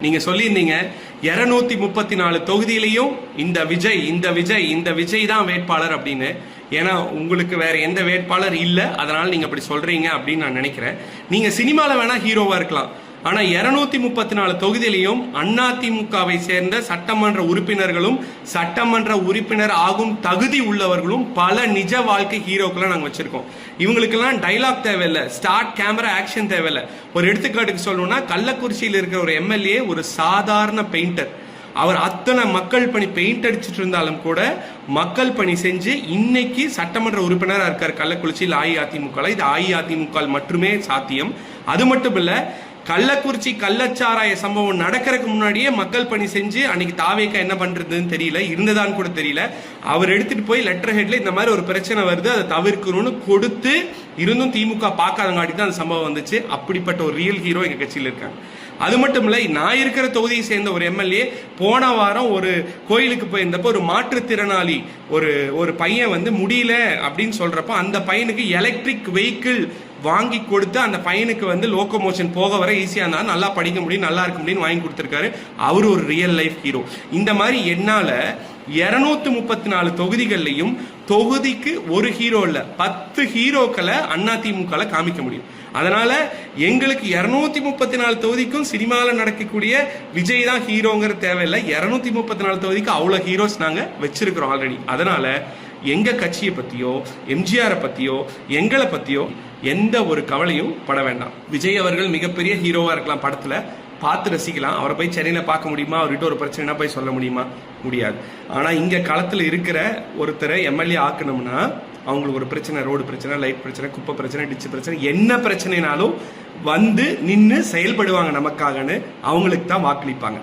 நீங்க சொல்லியிருந்தீங்க 234 தொகுதியிலையும் இந்த விஜய் தான் வேட்பாளர் அப்படின்னு. ஏன்னா உங்களுக்கு வேற எந்த வேட்பாளர் இல்ல, அதனால நீங்க அப்படி சொல்றீங்க அப்படின்னு நான் நினைக்கிறேன். நீங்க சினிமால வேணா ஹீரோவா இருக்கலாம், ஆனா 234 தொகுதியிலையும் அதிமுகவை சேர்ந்த சட்டமன்ற உறுப்பினர்களும் சட்டமன்ற உறுப்பினர் ஆகும் தகுதி உள்ளவர்களும் பல நிஜ வாழ்க்கை ஹீரோக்களை நாங்க வச்சிருக்கோம். இவங்களுக்கெல்லாம் டைலாக் தேவையில்லை, ஸ்டார்ட் கேமரா ஆக்ஷன் தேவையில்லை. ஒரு எடுத்துக்காட்டுக்கு சொல்லணும்னா, கள்ளக்குறிச்சியில் இருக்கிற ஒரு எம்எல்ஏ ஒரு சாதாரண பெயிண்டர். அவர் அத்தனை மக்கள் பணி பெயிண்ட் அடிச்சுட்டு இருந்தாலும் கூட மக்கள் பணி செஞ்சு இன்னைக்கு சட்டமன்ற உறுப்பினராக இருக்கார் கள்ளக்குறிச்சியில் அஇஅதிமுக. இது அஇஅதிமுக மட்டுமே சாத்தியம். அது மட்டும் இல்ல, கள்ளக்குறிச்சி கள்ளச்சாராய சம்பவம் நடக்கிறதுக்கு முன்னாடியே மக்கள் பணி செஞ்சு அன்னைக்கு தாவேக்கா என்ன பண்றதுன்னு தெரியல, இருந்ததான்னு கூட தெரியல, அவர் எடுத்துட்டு போய் லெட்டர் ஹெட்ல இந்த மாதிரி ஒரு பிரச்சனை வருது, அதை தவிர்க்கணும்னு கொடுத்து இருந்தும் திமுக பார்க்காதங்காட்டி தான் அந்த சம்பவம் வந்துச்சு. அப்படிப்பட்ட ஒரு ரியல் ஹீரோ எங்க கட்சியில் இருக்காங்க. அது மட்டும் இல்ல, நான் இருக்கிற தொகுதியை சேர்ந்த ஒரு எம்எல்ஏ போன வாரம் ஒரு கோயிலுக்கு போயிருந்தப்போ ஒரு மாற்றுத்திறனாளி ஒரு பையன் முடியல அப்படின்னு சொல்றப்போ அந்த பையனுக்கு எலக்ட்ரிக் வெஹிக்கிள் வாங்கி கொடுத்து அந்த பையனுக்கு லோக்கோமோஷன் போக வர ஈஸியா இருந்தா நல்லா படிக்க முடியும், நல்லா இருக்க முடியும் வாங்கி கொடுத்திருக்காரு. அவரு ஒரு ரியல் லைஃப் ஹீரோ. இந்த மாதிரி என்னால 234 தொகுதிகள்லையும் தொகுதிக்கு ஒரு ஹீரோ இல்ல 10 ஹீரோக்களை அதிமுக காமிக்க முடியும். அதனால எங்களுக்கு 234 தொகுதிக்கும் சினிமாவில் நடக்கக்கூடிய விஜய் தான் ஹீரோங்கிற தேவையில்லை. 234 தொகுதிக்கு அவ்வளவு ஹீரோஸ் நாங்க வச்சிருக்கிறோம் ஆல்ரெடி. அதனால எங்க கட்சியை பத்தியோ எம்ஜிஆரை பத்தியோ எங்களை பத்தியோ எந்த ஒரு கவலையும் பட வேண்டாம். விஜய் அவர்கள் மிகப்பெரிய ஹீரோவா இருக்கலாம், படத்துல பார்த்து ரசிக்கலாம். அவரை போய் சென்னையில பார்க்க முடியுமா, அவர்கிட்ட ஒரு பிரச்சனைனா போய் சொல்ல முடியுமா? முடியாது. ஆனா இங்க களத்துல இருக்கிற ஒருத்தரை எம்எல்ஏ ஆக்கணும்னா அவங்களுக்கு ஒரு பிரச்சனை, ரோடு பிரச்சனை, லைட் பிரச்சனை, குப்பை பிரச்சனை, டிச்சு பிரச்சனை, என்ன பிரச்சனைனாலும் நின்று செயல்படுவாங்க நமக்காகன்னு அவங்களுக்கு தான் வாக்களிப்பாங்க.